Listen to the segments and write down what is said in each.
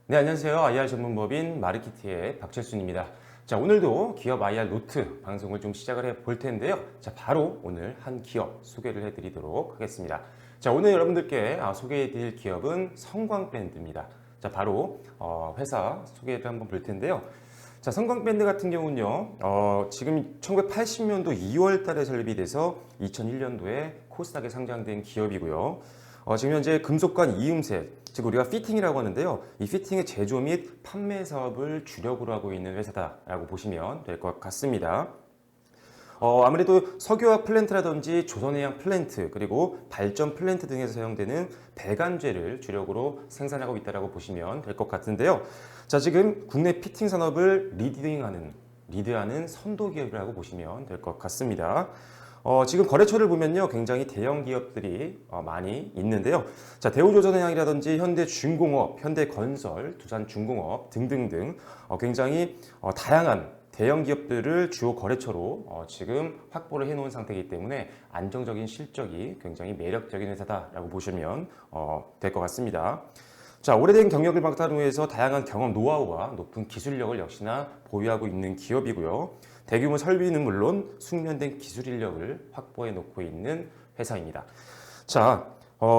네, 안녕하세요. IR 전문법인 마르키티의 박철순입니다. 자, 오늘도 기업 IR 노트 방송을 좀 시작을 해 볼 텐데요. 자, 바로 오늘 한 기업 소개를 해 드리도록 하겠습니다. 자, 오늘 여러분들께 소개해 드릴 기업은 성광밴드입니다. 자, 바로 회사 소개를 한번 볼 텐데요. 자, 성광밴드 같은 경우는요, 지금 1980년도 2월 달에 설립이 돼서 2001년도에 코스닥에 상장된 기업이고요. 지금 현재 금속관 이음새, 즉 우리가 피팅이라고 하는데요. 이 피팅의 제조 및 판매 사업을 주력으로 하고 있는 회사다라고 보시면 될 것 같습니다. 아무래도 석유화학 플랜트라든지 조선해양 플랜트 그리고 발전 플랜트 등에서 사용되는 배관제를 주력으로 생산하고 있다고 보시면 될 것 같은데요. 자, 지금 국내 피팅 산업을 리드하는 선도 기업이라고 보시면 될 것 같습니다. 지금 거래처를 보면요, 굉장히 대형 기업들이 많이 있는데요. 자, 대우조선해양이라든지 현대중공업, 현대건설, 두산중공업 등등등 굉장히 다양한 대형 기업들을 주요 거래처로 지금 확보를 해놓은 상태이기 때문에 안정적인 실적이 굉장히 매력적인 회사다라고 보시면 될 것 같습니다. 자, 오래된 경력을 바탕으로 해서 다양한 경험, 노하우와 높은 기술력을 역시나 보유하고 있는 기업이고요. 대규모 설비는 물론 숙련된 기술 인력을 확보해 놓고 있는 회사입니다. 자,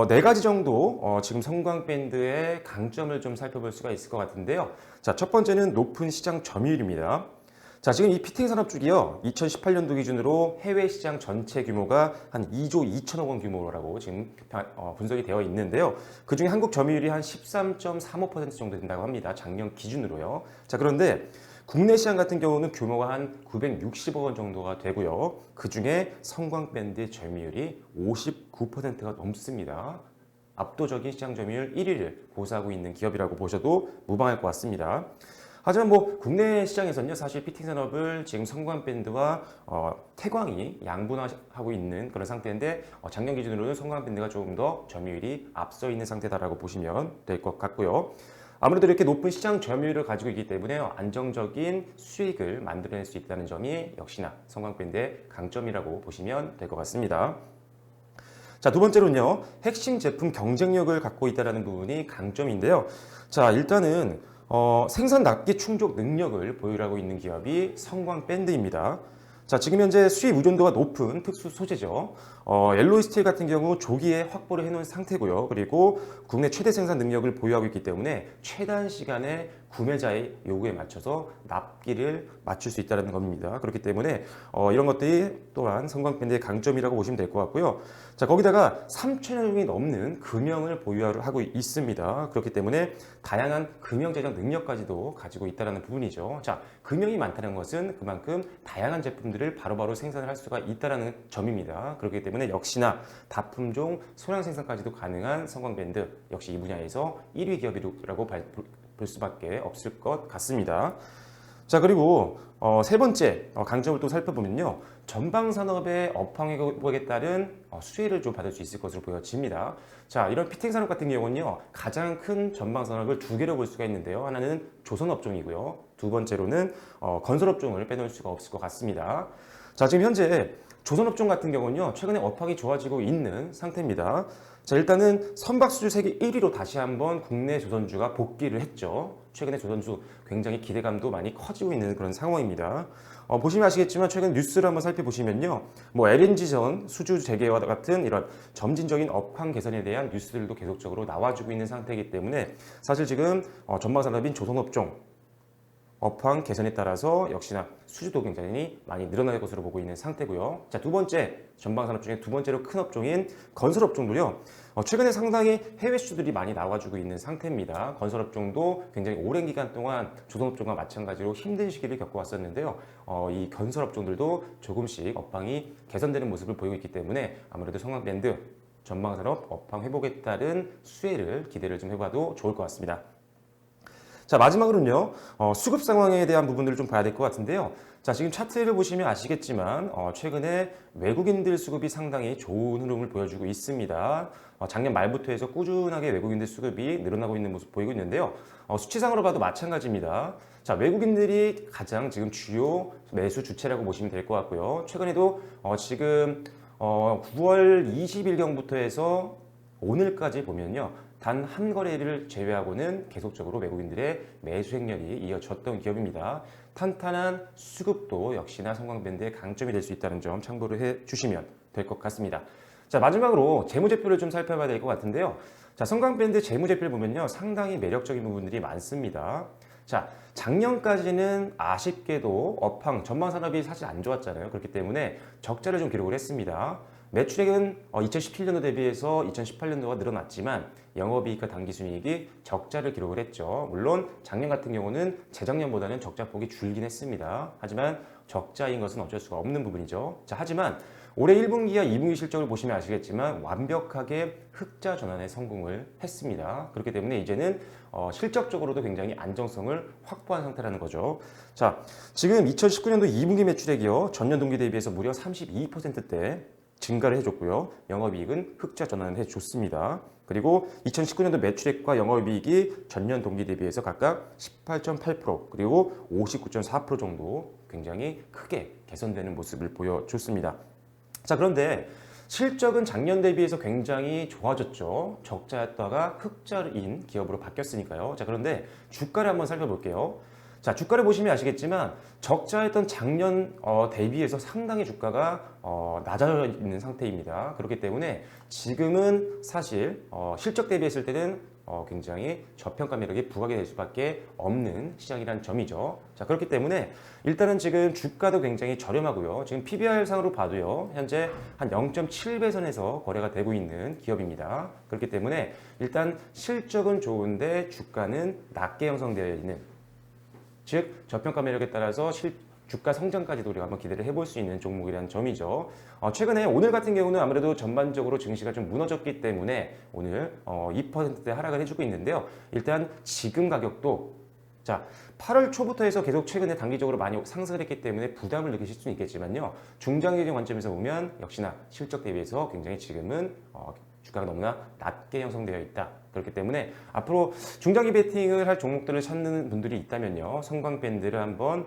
네 가지 정도 지금 성광밴드의 강점을 좀 살펴볼 수가 있을 것 같은데요. 자, 첫 번째는 높은 시장 점유율입니다. 자, 지금 이 피팅 산업 쪽이요, 2018년도 기준으로 해외 시장 전체 규모가 한 2조 2천억 원 규모라고 지금 분석이 되어 있는데요. 그 중에 한국 점유율이 한 13.35% 정도 된다고 합니다. 작년 기준으로요. 자, 그런데 국내 시장 같은 경우는 규모가 한 960억 원 정도가 되고요. 그 중에 성광밴드의 점유율이 59%가 넘습니다. 압도적인 시장 점유율 1위를 보유하고 있는 기업이라고 보셔도 무방할 것 같습니다. 하지만 국내 시장에서는요, 사실 피팅 산업을 지금 성광밴드와 태광이 양분하고 있는 그런 상태인데, 작년 기준으로는 성광밴드가 조금 더 점유율이 앞서 있는 상태다라고 보시면 될 것 같고요. 아무래도 이렇게 높은 시장 점유율을 가지고 있기 때문에 안정적인 수익을 만들어낼 수 있다는 점이 역시나 성광밴드의 강점이라고 보시면 될 것 같습니다. 자, 두 번째로는요, 핵심 제품 경쟁력을 갖고 있다는 부분이 강점인데요. 자, 일단은 생산 납기 충족 능력을 보유하고 있는 기업이 성광밴드입니다. 자, 지금 현재 수입 의존도가 높은 특수 소재죠. 옐로이 스틸 같은 경우 조기에 확보를 해놓은 상태고요. 그리고 국내 최대 생산 능력을 보유하고 있기 때문에 최단 시간에 구매자의 요구에 맞춰서 납기를 맞출 수 있다는 겁니다. 그렇기 때문에 이런 것들이 또한 성광밴드의 강점이라고 보시면 될 것 같고요. 자, 거기다가 3천여 종이 넘는 금형을 보유하고 있습니다. 그렇기 때문에 다양한 금형 제작 능력까지도 가지고 있다는 부분이죠. 자, 금형이 많다는 것은 그만큼 다양한 제품들을 바로바로 생산을 할 수가 있다는 점입니다. 그렇기 때문에 역시나 다품종 소량 생산까지도 가능한 성광밴드, 역시 이 분야에서 1위 기업이라고 볼 수밖에 없을 것 같습니다. 자, 그리고 세 번째 강점을 또 살펴보면요, 전방 산업의 업황 회복에 따른 수혜를 좀 받을 수 있을 것으로 보여집니다. 자, 이런 피팅 산업 같은 경우는요, 가장 큰 전방 산업을 두 개로 볼 수가 있는데요. 하나는 조선 업종이고요, 두 번째로는 건설 업종을 빼놓을 수가 없을 것 같습니다. 자, 지금 현재 조선 업종 같은 경우는요, 최근에 업황이 좋아지고 있는 상태입니다. 자, 일단은 선박수주 세계 1위로 다시 한번 국내 조선주가 복귀를 했죠. 최근에 조선주 굉장히 기대감도 많이 커지고 있는 그런 상황입니다. 보시면 아시겠지만 최근 뉴스를 한번 살펴보시면요, LNG전 수주 재개와 같은 이런 점진적인 업황 개선에 대한 뉴스들도 계속적으로 나와주고 있는 상태이기 때문에 사실 지금 전방산업인 조선업종 업황 개선에 따라서 역시나 수주도 굉장히 많이 늘어날 것으로 보고 있는 상태고요. 자, 두 번째 전방산업 중에 두 번째로 큰 업종인 건설업종도요, 최근에 상당히 해외 수주들이 많이 나와주고 있는 상태입니다. 건설업종도 굉장히 오랜 기간 동안 조선업종과 마찬가지로 힘든 시기를 겪어왔었는데요. 이 건설업종들도 조금씩 업황이 개선되는 모습을 보이고 있기 때문에 아무래도 성광밴드 전방산업 업황 회복에 따른 수혜를 기대를 좀 해봐도 좋을 것 같습니다. 자, 마지막으로는요, 수급 상황에 대한 부분들을 좀 봐야 될 것 같은데요. 자, 지금 차트를 보시면 아시겠지만 최근에 외국인들 수급이 상당히 좋은 흐름을 보여주고 있습니다. 작년 말부터 해서 꾸준하게 외국인들 수급이 늘어나고 있는 모습 보이고 있는데요. 수치상으로 봐도 마찬가지입니다. 자, 외국인들이 가장 지금 주요 매수 주체라고 보시면 될 것 같고요. 최근에도 지금 9월 20일경부터 해서 오늘까지 보면요, 단 한 거래를 제외하고는 계속적으로 외국인들의 매수 행렬이 이어졌던 기업입니다. 탄탄한 수급도 역시나 성광밴드의 강점이 될 수 있다는 점 참고를 해주시면 될 것 같습니다. 자, 마지막으로 재무제표를 좀 살펴봐야 될 것 같은데요. 자, 성광밴드 재무제표를 보면요, 상당히 매력적인 부분들이 많습니다. 자, 작년까지는 아쉽게도 업황, 전망 산업이 사실 안 좋았잖아요. 그렇기 때문에 적자를 좀 기록을 했습니다. 매출액은 2017년도 대비해서 2018년도가 늘어났지만 영업이익과 당기순이익이 적자를 기록을 했죠. 물론 작년 같은 경우는 재작년보다는 적자폭이 줄긴 했습니다. 하지만 적자인 것은 어쩔 수가 없는 부분이죠. 자, 하지만 올해 1분기와 2분기 실적을 보시면 아시겠지만 완벽하게 흑자 전환에 성공을 했습니다. 그렇기 때문에 이제는 실적적으로도 굉장히 안정성을 확보한 상태라는 거죠. 자, 지금 2019년도 2분기 매출액이요, 전년 동기 대비해서 무려 32%대 증가를 해줬고요. 영업이익은 흑자 전환을 해줬습니다. 그리고 2019년도 매출액과 영업이익이 전년 동기 대비해서 각각 18.8% 그리고 59.4% 정도 굉장히 크게 개선되는 모습을 보여줬습니다. 자, 그런데 실적은 작년 대비해서 굉장히 좋아졌죠. 적자였다가 흑자인 기업으로 바뀌었으니까요. 자, 그런데 주가를 한번 살펴볼게요. 자, 주가를 보시면 아시겠지만 적자였던 작년 대비해서 상당히 주가가 낮아져 있는 상태입니다. 그렇기 때문에 지금은 사실 실적 대비했을 때는 굉장히 저평가 매력이 부각이 될 수밖에 없는 시장이라는 점이죠. 자, 그렇기 때문에 일단은 지금 주가도 굉장히 저렴하고요. 지금 PBR 상으로 봐도요, 현재 한 0.7배 선에서 거래가 되고 있는 기업입니다. 그렇기 때문에 일단 실적은 좋은데 주가는 낮게 형성되어 있는, 즉 저평가 매력에 따라서 주가 성장까지도 우리가 한번 기대를 해볼 수 있는 종목이라는 점이죠. 최근에 오늘 같은 경우는 아무래도 전반적으로 증시가 좀 무너졌기 때문에 오늘 2%대 하락을 해주고 있는데요. 일단 지금 가격도, 자, 8월 초부터 해서 계속 최근에 단기적으로 많이 상승을 했기 때문에 부담을 느끼실 수는 있겠지만요, 중장기적인 관점에서 보면 역시나 실적 대비해서 굉장히 지금은 주가가 너무나 낮게 형성되어 있다. 그렇기 때문에 앞으로 중장기 베팅을 할 종목들을 찾는 분들이 있다면요, 성광밴드를 한번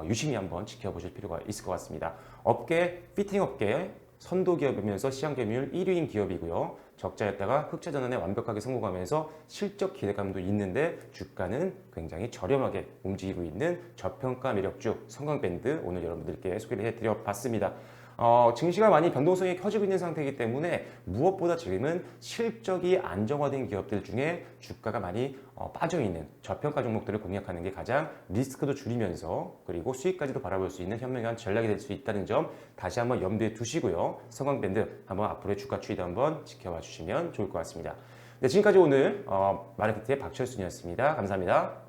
유심히 한번 지켜보실 필요가 있을 것 같습니다. 업계, 피팅 업계 선도 기업이면서 시장 점유율 1위인 기업이고요. 적자였다가 흑자 전환에 완벽하게 성공하면서 실적 기대감도 있는데 주가는 굉장히 저렴하게 움직이고 있는 저평가 매력주 성광밴드, 오늘 여러분들께 소개를 해드려 봤습니다. 증시가 많이 변동성이 커지고 있는 상태이기 때문에 무엇보다 지금은 실적이 안정화된 기업들 중에 주가가 많이 빠져있는 저평가 종목들을 공략하는 게 가장 리스크도 줄이면서 그리고 수익까지도 바라볼 수 있는 현명한 전략이 될 수 있다는 점 다시 한번 염두에 두시고요. 성광밴드 한번 앞으로의 주가 추이도 한번 지켜봐 주시면 좋을 것 같습니다. 네, 지금까지 오늘 마르키트의 박철순이었습니다. 감사합니다.